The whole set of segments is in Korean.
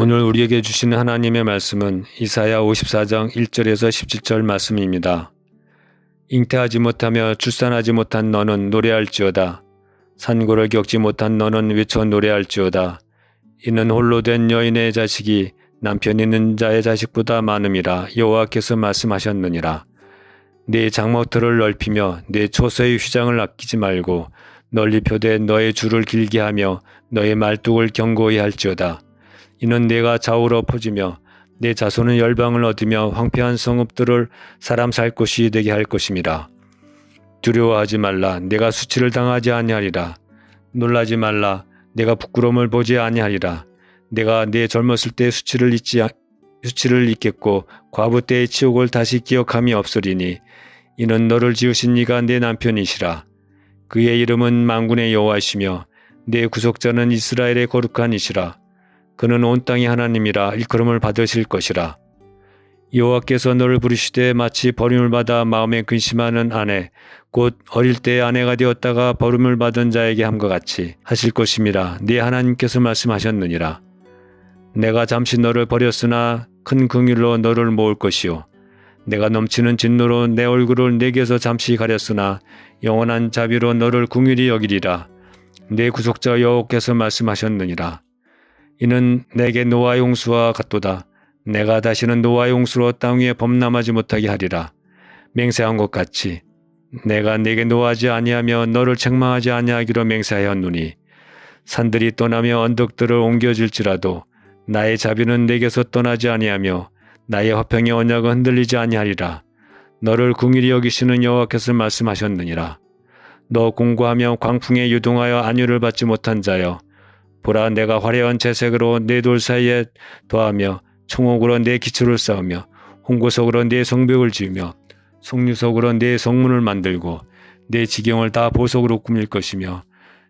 오늘 우리에게 주시는 하나님의 말씀은 이사야 54장 1절에서 17절 말씀입니다. 잉태하지 못하며 출산하지 못한 너는 노래할지어다. 산고를 겪지 못한 너는 외쳐 노래할지어다. 이는 홀로 된 여인의 자식이 남편 있는 자의 자식보다 많음이라 여호와께서 말씀하셨느니라. 네 장모터를 넓히며 네 초소의 휘장을 아끼지 말고 널리 펴되 너의 줄을 길게 하며 너의 말뚝을 견고히 할지어다. 이는 내가 좌우로 퍼지며 내 자손은 열방을 얻으며 황폐한 성읍들을 사람 살 곳이 되게 할 것임이라. 두려워하지 말라. 내가 수치를 당하지 아니하리라. 놀라지 말라. 내가 부끄러움을 보지 아니하리라. 내가 네 젊었을 때 수치를 잊겠고 과부 때의 치욕을 다시 기억함이 없으리니 이는 너를 지으신 이가 내 남편이시라. 그의 이름은 만군의 여호와시며 내 구속자는 이스라엘의 거룩한 이시라. 그는 온 땅의 하나님이라 일컬음을 받으실 것이라. 여호와께서 너를 부르시되 마치 버림을 받아 마음에 근심하는 아내 곧 어릴 때 아내가 되었다가 버림을 받은 자에게 함과 같이 하실 것임이라. 네 하나님께서 말씀하셨느니라. 내가 잠시 너를 버렸으나 큰 긍휼로 너를 모을 것이요 내가 넘치는 진노로 내 얼굴을 내게서 잠시 가렸으나 영원한 자비로 너를 긍휼히 여기리라. 내 구속자 여호와께서 말씀하셨느니라. 이는 내게 노아의 홍수와 같도다. 내가 다시는 노아의 홍수로 땅 위에 범람하지 못하게 하리라. 맹세한 것 같이 내가 내게 노하지 아니하며 너를 책망하지 아니하기로 맹세하였노니 산들이 떠나며 언덕들을 옮겨질지라도 나의 자비는 내게서 떠나지 아니하며 나의 화평의 언약은 흔들리지 아니하리라. 너를 긍휼히 여기시는 여호와께서 말씀하셨느니라. 너 공고하며 광풍에 유동하여 안위를 받지 못한 자여, 보라 내가 화려한 채색으로 네 돌 사이에 더하며 청옥으로 내 기초를 쌓으며 홍고석으로 내 성벽을 지으며 송유석으로 내 성문을 만들고 내 지경을 다 보석으로 꾸밀 것이며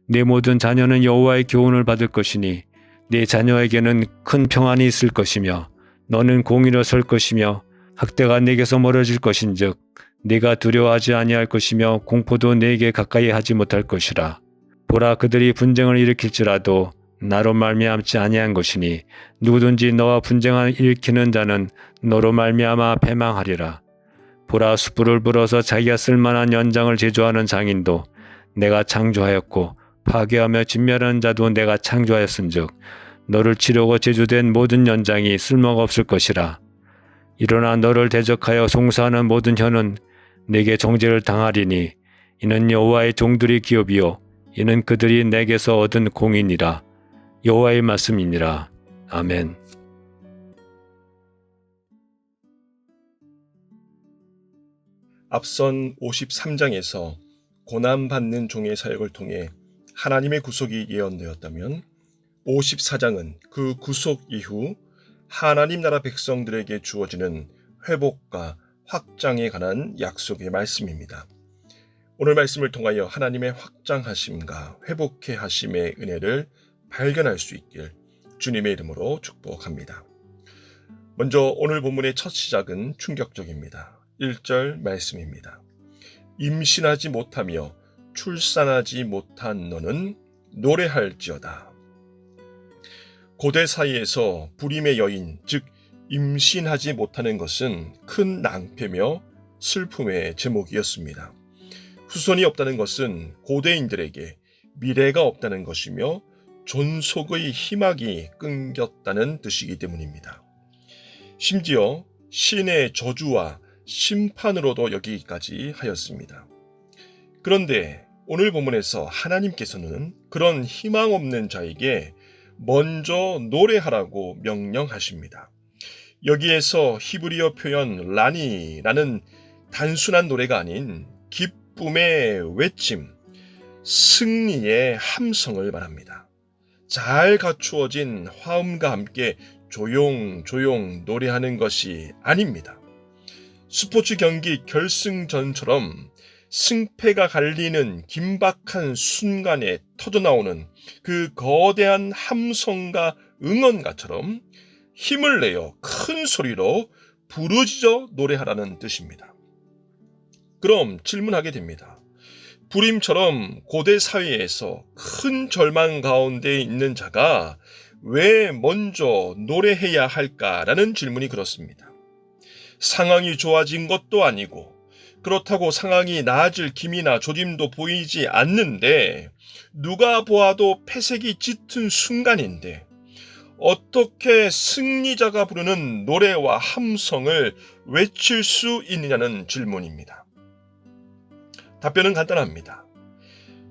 내 모든 자녀는 여호와의 교훈을 받을 것이니 네 자녀에게는 큰 평안이 있을 것이며 너는 공의로 설 것이며 학대가 네게서 멀어질 것인즉 네가 두려워하지 아니할 것이며 공포도 네게 가까이 하지 못할 것이라. 보라 그들이 분쟁을 일으킬지라도 나로 말미암지 아니한 것이니 누구든지 너와 분쟁을 일으키는 자는 너로 말미암아 패망하리라. 보라 숯불을 불어서 자기가 쓸만한 연장을 제조하는 장인도 내가 창조하였고 파괴하며 진멸하는 자도 내가 창조하였은즉 너를 치려고 제조된 모든 연장이 쓸모가 없을 것이라. 일어나 너를 대적하여 송사하는 모든 혀는 내게 정죄를 당하리니 이는 여호와의 종들이 기업이요 이는 그들이 내게서 얻은 공이니라. 여호와의 말씀이니라. 아멘. 앞선 53장에서 고난받는 종의 사역을 통해 하나님의 구속이 예언되었다면 54장은 그 구속 이후 하나님 나라 백성들에게 주어지는 회복과 확장에 관한 약속의 말씀입니다. 오늘 말씀을 통하여 하나님의 확장하심과 회복해 하심의 은혜를 발견할 수 있길 주님의 이름으로 축복합니다. 먼저 오늘 본문의 첫 시작은 충격적입니다. 1절 말씀입니다. 임신하지 못하며 출산하지 못한 너는 노래할지어다. 고대 사이에서 불임의 여인, 즉 임신하지 못하는 것은 큰 낭패며 슬픔의 제목이었습니다. 후손이 없다는 것은 고대인들에게 미래가 없다는 것이며 존속의 희망이 끊겼다는 뜻이기 때문입니다. 심지어 신의 저주와 심판으로도 여기기까지 하였습니다. 그런데 오늘 본문에서 하나님께서는 그런 희망 없는 자에게 먼저 노래하라고 명령하십니다. 여기에서 히브리어 표현 라니라는 단순한 노래가 아닌 기쁨의 외침, 승리의 함성을 말합니다. 잘 갖추어진 화음과 함께 조용조용 노래하는 것이 아닙니다. 스포츠 경기 결승전처럼 승패가 갈리는 긴박한 순간에 터져나오는 그 거대한 함성과 응원가처럼 힘을 내어 큰 소리로 부르짖어 노래하라는 뜻입니다. 그럼 질문하게 됩니다. 불임처럼 고대 사회에서 큰 절망 가운데 있는 자가 왜 먼저 노래해야 할까라는 질문이 그렇습니다. 상황이 좋아진 것도 아니고 그렇다고 상황이 나아질 기미나 조짐도 보이지 않는데 누가 보아도 패색이 짙은 순간인데 어떻게 승리자가 부르는 노래와 함성을 외칠 수 있느냐는 질문입니다. 답변은 간단합니다.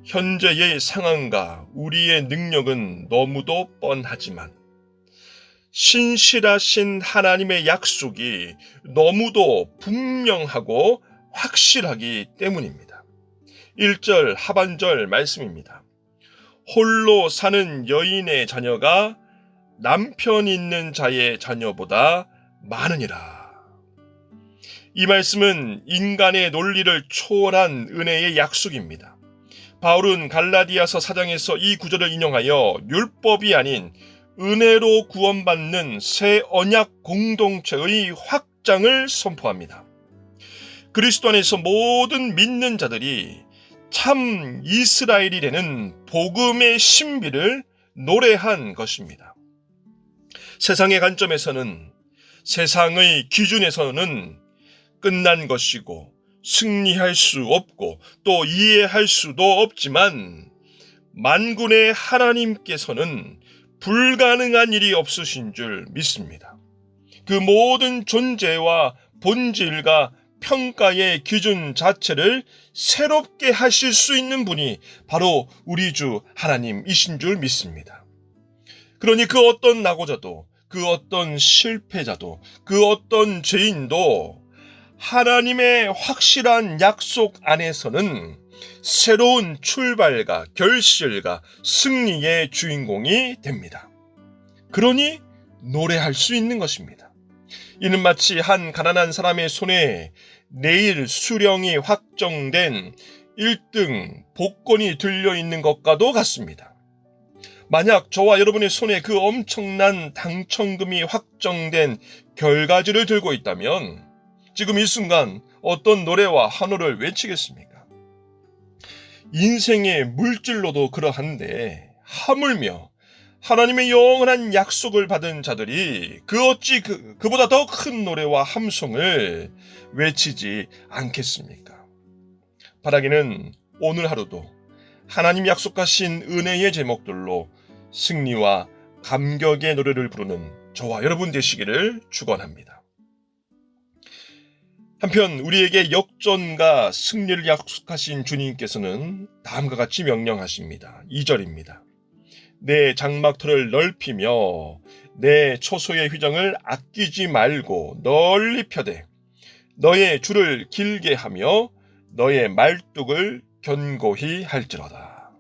현재의 상황과 우리의 능력은 너무도 뻔하지만 신실하신 하나님의 약속이 너무도 분명하고 확실하기 때문입니다. 1절 하반절 말씀입니다. 홀로 사는 여인의 자녀가 남편 있는 자의 자녀보다 많으니라. 이 말씀은 인간의 논리를 초월한 은혜의 약속입니다. 바울은 갈라디아서 4장에서 이 구절을 인용하여 율법이 아닌 은혜로 구원받는 새 언약 공동체의 확장을 선포합니다. 그리스도 안에서 모든 믿는 자들이 참 이스라엘이 되는 복음의 신비를 노래한 것입니다. 세상의 관점에서는, 세상의 기준에서는 끝난 것이고 승리할 수 없고 또 이해할 수도 없지만 만군의 하나님께서는 불가능한 일이 없으신 줄 믿습니다. 그 모든 존재와 본질과 평가의 기준 자체를 새롭게 하실 수 있는 분이 바로 우리 주 하나님이신 줄 믿습니다. 그러니 그 어떤 낙오자도, 그 어떤 실패자도, 그 어떤 죄인도 하나님의 확실한 약속 안에서는 새로운 출발과 결실과 승리의 주인공이 됩니다. 그러니 노래할 수 있는 것입니다. 이는 마치 한 가난한 사람의 손에 내일 수령이 확정된 1등 복권이 들려있는 것과도 같습니다. 만약 저와 여러분의 손에 그 엄청난 당첨금이 확정된 결과지를 들고 있다면 지금 이 순간 어떤 노래와 환호를 외치겠습니까? 인생의 물질로도 그러한데 하물며 하나님의 영원한 약속을 받은 자들이 그 어찌 그보다 더 큰 노래와 함성을 외치지 않겠습니까? 바라기는 오늘 하루도 하나님 약속하신 은혜의 제목들로 승리와 감격의 노래를 부르는 저와 여러분 되시기를 축원합니다. 한편 우리에게 역전과 승리를 약속하신 주님께서는 다음과 같이 명령하십니다. 2절입니다. 내 장막터를 넓히며 내 초소의 휘장을 아끼지 말고 널리 펴되 너의 줄을 길게 하며 너의 말뚝을 견고히 할지로다.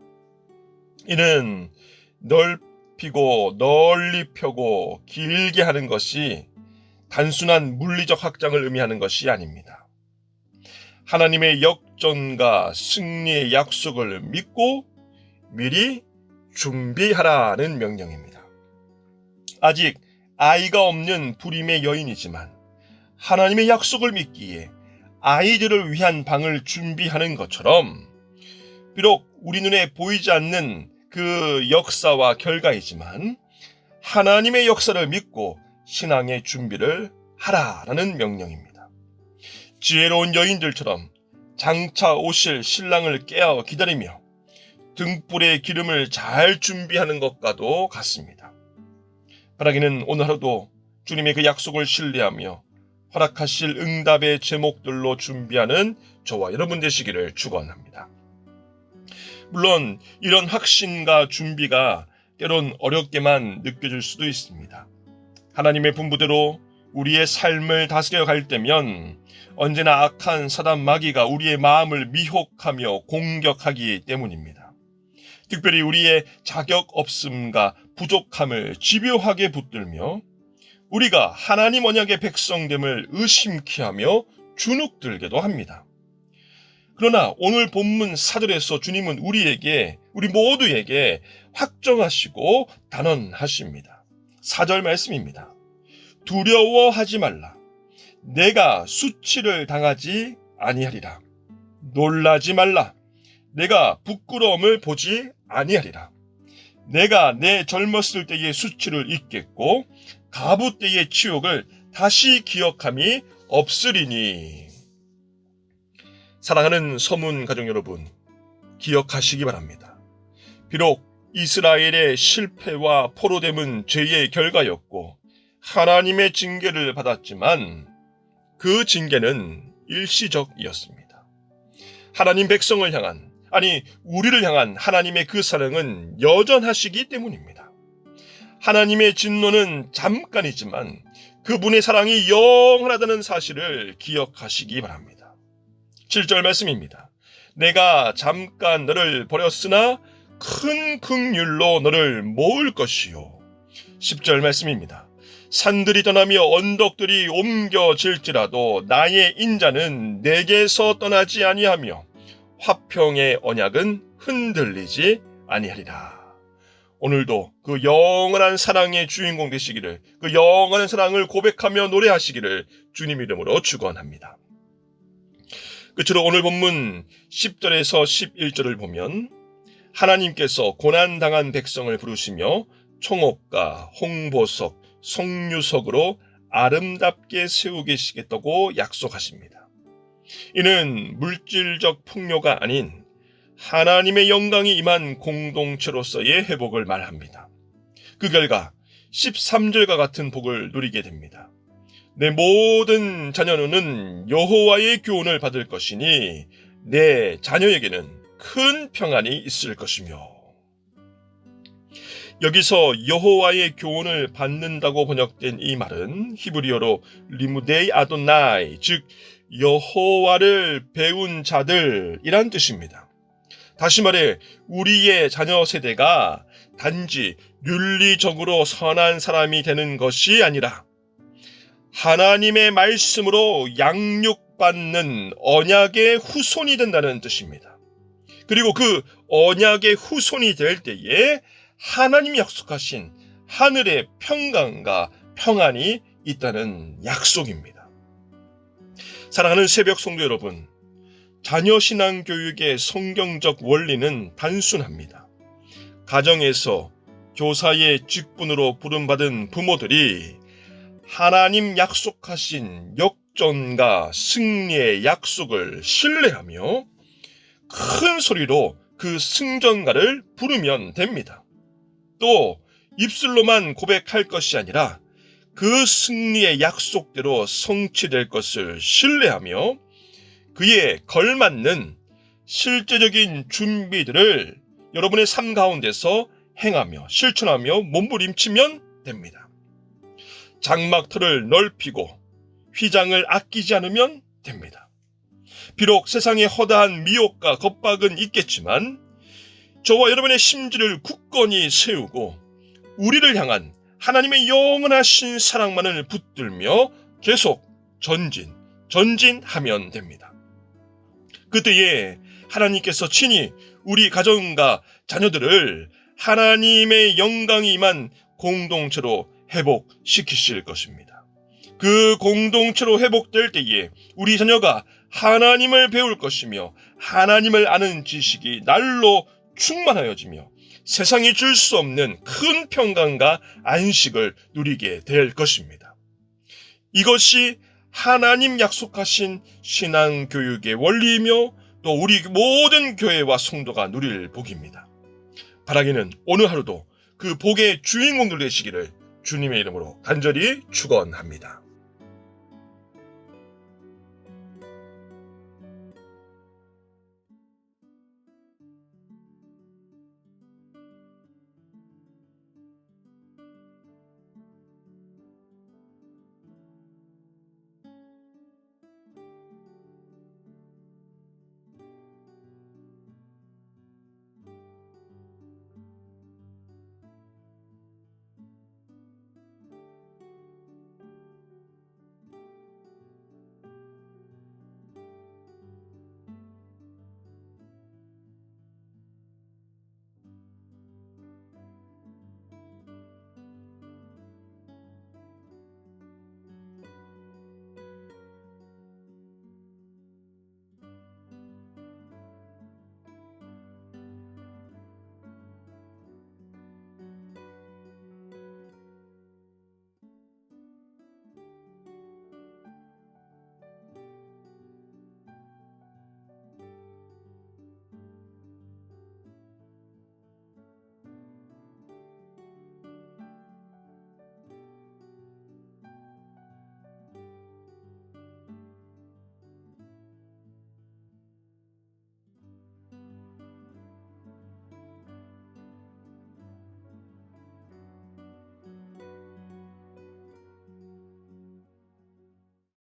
이는 넓히고 널리 펴고 길게 하는 것이 단순한 물리적 확장을 의미하는 것이 아닙니다. 하나님의 역전과 승리의 약속을 믿고 미리 준비하라는 명령입니다. 아직 아이가 없는 불임의 여인이지만 하나님의 약속을 믿기에 아이들을 위한 방을 준비하는 것처럼 비록 우리 눈에 보이지 않는 그 역사와 결과이지만 하나님의 역사를 믿고 신앙의 준비를 하라라는 명령입니다. 지혜로운 여인들처럼 장차 오실 신랑을 깨어 기다리며 등불에 기름을 잘 준비하는 것과도 같습니다. 바라기는 오늘 하루도 주님의 그 약속을 신뢰하며 허락하실 응답의 제목들로 준비하는 저와 여러분 되시기를 축원합니다. 물론 이런 확신과 준비가 때론 어렵게만 느껴질 수도 있습니다. 하나님의 분부대로 우리의 삶을 다스려 갈 때면 언제나 악한 사단 마귀가 우리의 마음을 미혹하며 공격하기 때문입니다. 특별히 우리의 자격 없음과 부족함을 집요하게 붙들며 우리가 하나님 언약의 백성됨을 의심케 하며 주눅들게도 합니다. 그러나 오늘 본문 4절에서 주님은 우리 모두에게 확정하시고 단언하십니다. 4절 말씀입니다. 두려워하지 말라. 내가 수치를 당하지 아니하리라. 놀라지 말라. 내가 부끄러움을 보지 아니하리라. 내가 내 젊었을 때의 수치를 잊겠고 가부 때의 치욕을 다시 기억함이 없으리니. 사랑하는 서문 가족 여러분, 기억하시기 바랍니다. 비록 이스라엘의 실패와 포로됨은 죄의 결과였고 하나님의 징계를 받았지만 그 징계는 일시적이었습니다. 하나님 백성을 향한, 아니 우리를 향한 하나님의 그 사랑은 여전하시기 때문입니다. 하나님의 진노는 잠깐이지만 그분의 사랑이 영원하다는 사실을 기억하시기 바랍니다. 7절 말씀입니다. 내가 잠깐 너를 버렸으나 큰 긍휼로 너를 모을 것이요. 10절 말씀입니다. 산들이 떠나며 언덕들이 옮겨질지라도 나의 인자는 내게서 떠나지 아니하며 화평의 언약은 흔들리지 아니하리라. 오늘도 그 영원한 사랑의 주인공 되시기를, 그 영원한 사랑을 고백하며 노래하시기를 주님 이름으로 축원합니다. 끝으로 오늘 본문 10절에서 11절을 보면 하나님께서 고난당한 백성을 부르시며 총옥과 홍보석, 송유석으로 아름답게 세우고 계시겠다고 약속하십니다. 이는 물질적 풍요가 아닌 하나님의 영광이 임한 공동체로서의 회복을 말합니다. 그 결과 13절과 같은 복을 누리게 됩니다. 내 모든 자녀는 여호와의 교훈을 받을 것이니 내 자녀에게는 큰 평안이 있을 것이며. 여기서 여호와의 교훈을 받는다고 번역된 이 말은 히브리어로 리무데이 아도나이, 즉 여호와를 배운 자들이란 뜻입니다. 다시 말해 우리의 자녀 세대가 단지 윤리적으로 선한 사람이 되는 것이 아니라 하나님의 말씀으로 양육받는 언약의 후손이 된다는 뜻입니다. 그리고 그 언약의 후손이 될 때에 하나님이 약속하신 하늘의 평강과 평안이 있다는 약속입니다. 사랑하는 새벽 성도 여러분, 자녀 신앙 교육의 성경적 원리는 단순합니다. 가정에서 교사의 직분으로 부름받은 부모들이 하나님 약속하신 역전과 승리의 약속을 신뢰하며 큰 소리로 그 승전가를 부르면 됩니다. 또 입술로만 고백할 것이 아니라 그 승리의 약속대로 성취될 것을 신뢰하며 그에 걸맞는 실제적인 준비들을 여러분의 삶 가운데서 행하며 실천하며 몸부림치면 됩니다. 장막터를 넓히고 휘장을 아끼지 않으면 됩니다. 비록 세상에 허다한 미혹과 겁박은 있겠지만 저와 여러분의 심지를 굳건히 세우고 우리를 향한 하나님의 영원하신 사랑만을 붙들며 계속 전진하면 됩니다. 그때에 하나님께서 친히 우리 가정과 자녀들을 하나님의 영광이 임한 공동체로 회복시키실 것입니다. 그 공동체로 회복될 때에 우리 자녀가 하나님을 배울 것이며 하나님을 아는 지식이 날로 충만하여지며 세상이 줄 수 없는 큰 평강과 안식을 누리게 될 것입니다. 이것이 하나님 약속하신 신앙교육의 원리이며 또 우리 모든 교회와 성도가 누릴 복입니다. 바라기는 오늘 하루도 그 복의 주인공들 되시기를 주님의 이름으로 간절히 축원합니다.